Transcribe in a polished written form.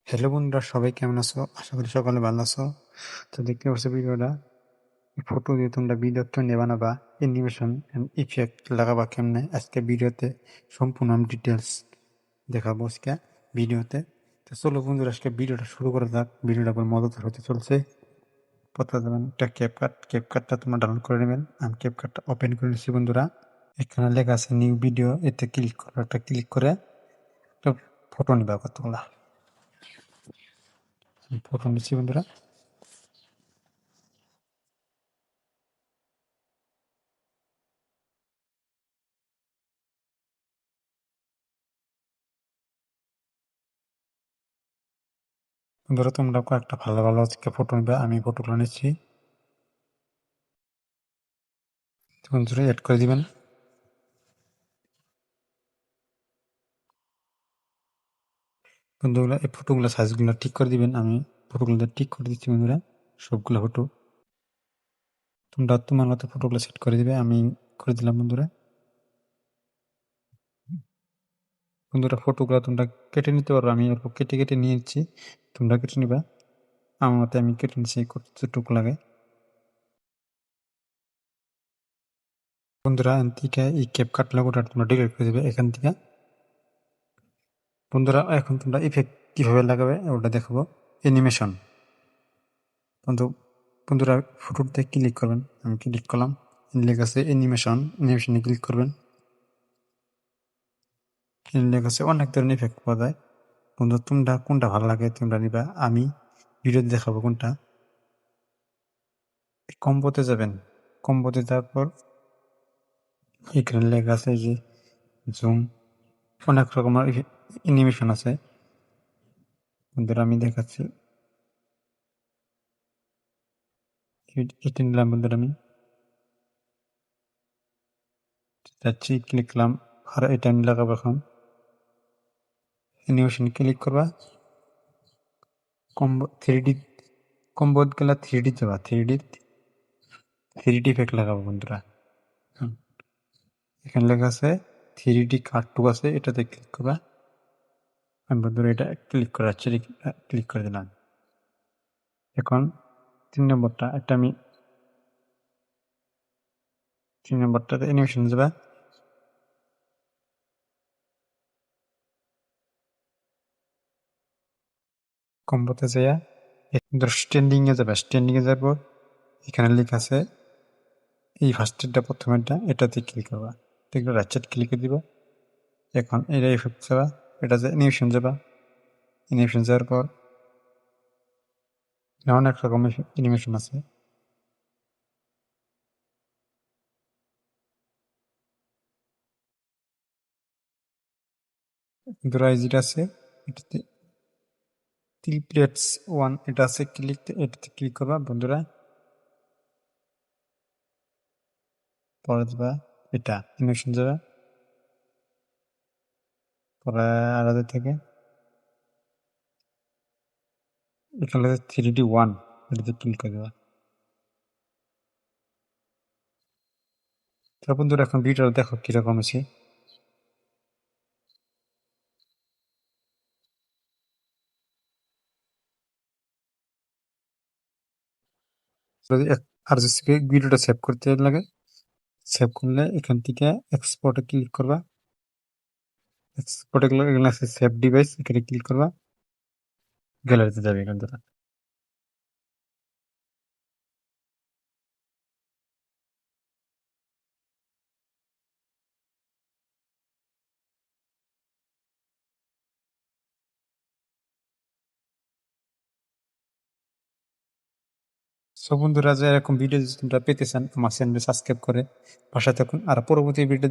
Hello বন্ধুরা, সবাই কেমন আছো? আশা করি সকালে ভালো আছো। তো দেখতে পাচ্ছ ভিডিওটা, ফটো দিয়ে তোমরা ভিডিও কেমনে বানাবা, অ্যানিমেশন এন্ড ইফেক্ট লাগাবা কেমনে, আজকে ভিডিওতে সম্পূর্ণ আমি ডিটেলস দেখাবো আজকে ভিডিওতে। তো চলো বন্ধুরা, আজকে ভিডিওটা শুরু করা যাক। ভিডিওটা আবার মজাদার হতে চলছে। প্রথমে যাবেন একটা ক্যাপকাটটা তোমরা ডাউনলোড করে নেবেন। আমি ক্যাপকাটটা ওপেন করে নিচ্ছি বন্ধুরা। এখানে লেখা আছে নিউ ভিডিও, এতে ক্লিক করো। একটা ক্লিক করে একটা ফটো নিবা কতগুলা। ফটো নিচ্ছি বন্ধুরা। বন্ধুরা তোমরা কয়েকটা ভালো ভালো আজকে ফটো নিবে, আমি ফটোগুলো নিচ্ছি। বন্ধুরা এড করে দিবেন। বন্ধুগুলো এই ফটোগুলো সাইজগুলো ঠিক করে দিবেন। আমি ফটোগুলো ঠিক করে দিচ্ছি বন্ধুরা, সবগুলো ফটো। তোমরা তোমার মতো ফটোগুলো সেট করে দিবে, আমি করে দিলাম বন্ধুরা। বন্ধুরা ফটোগুলো তোমরা কেটে নিতে পারো, আমি অল্প কেটে কেটে নিয়েছি, তোমরা কেটে নিবা। আমার মতে আমি কেটে নিচ্ছি কতটুকু লাগে। বন্ধুরা এখান থেকে এই ক্যাপকাট লোগোটা তোমরা ডিলিট করে দেবে এখান থেকে। বন্ধুরা এখন তোমরা ইফেক্ট কীভাবে লাগাবে ওটা দেখাবো। অ্যানিমেশন বন্ধুরা ফটোতে ক্লিক করবেন। আমি ক্লিক করলাম, লেখা আছে অ্যানিমেশনে ক্লিক করবেন। লেখা আছে অনেক ধরনের ইফেক্ট পাওয়া যায়। বন্ধু তোমরা কোনটা ভালো লাগে তোমরা নিবা, আমি ভিডিওতে দেখাবো কোনটা। কম্বোতে যাবেন, কম্বোতে যাওয়ার পর এখানে লেখা আছে যে জুম, অনেক রকমের অ্যানিমেশন আছে। বন্ধুরা আমি দেখাচ্ছি, এটা নিলাম বন্ধুরা। আমি যাচ্ছি, ক্লিক করলাম, আর এটা আমি লাগাবো এখন। অ্যানিমেশন ক্লিক করবা, কম্বো 3D কম্বোত গেলা 3D যাবা, 3D ইফেক্ট লাগাবো বন্ধুরা। এখানে লেখা আছে 3D কার্ড 2 আছে, এটাতে ক্লিক করবা। আমি বন্ধুরা এটা ক্লিক করে যাচ্ছি, ক্লিক করে দিলাম। এখন 3 নম্বরটা, একটা আমি 3 নম্বরটাতে অ্যানিমেশন যাবা। কম্বোতে যাইয়া স্ট্যান্ডিং এ যাবে, স্ট্যান্ডিং এ যাবো। এখানে লেখা আছে এই ফার্স্টেরটা, প্রথমেরটা, এটাতে ক্লিক করবা। দেখবে রাইট ক্লিক করে দিবা। এখন এটা ইফেক্ট যাবা, এটা যে অ্যানিমেশন যাবা। অ্যানিমেশন যাওয়ার পর অনেক রকমের অ্যানিমেশন আছে। বন্ধুরা এই যেটা আছে এটাতে ট্রিপ্লেটস 1 এটা আছে, এটাতে ক্লিক করবা বন্ধুরা। পরে যাবা এটা অ্যানিমেশন যাবা, পরে আলাদা থেকে এখানে 3D1 এটাতে ক্লিক করে দেবা। তো বন্ধুরা এখন ভিডিওটা দেখো কিরকম আছে। আর যদি ভিডিওটা সেভ করতে লাগে, সেভ করলে এখান থেকে এক্সপোর্টে ক্লিক করবা। এক্সপোর্টে গেলে এখানে আছে সেভ ডিভাইস, এখানে ক্লিক করবা, গ্যালারিতে যাবে এখান থেকে। সো বন্ধুরা, যে এরকম ভিডিও যদি তোমরা পেতে চান, আমার চ্যানেলে সাবস্ক্রাইব করে পাশে থাকুন। আর পরবর্তী ভিডিও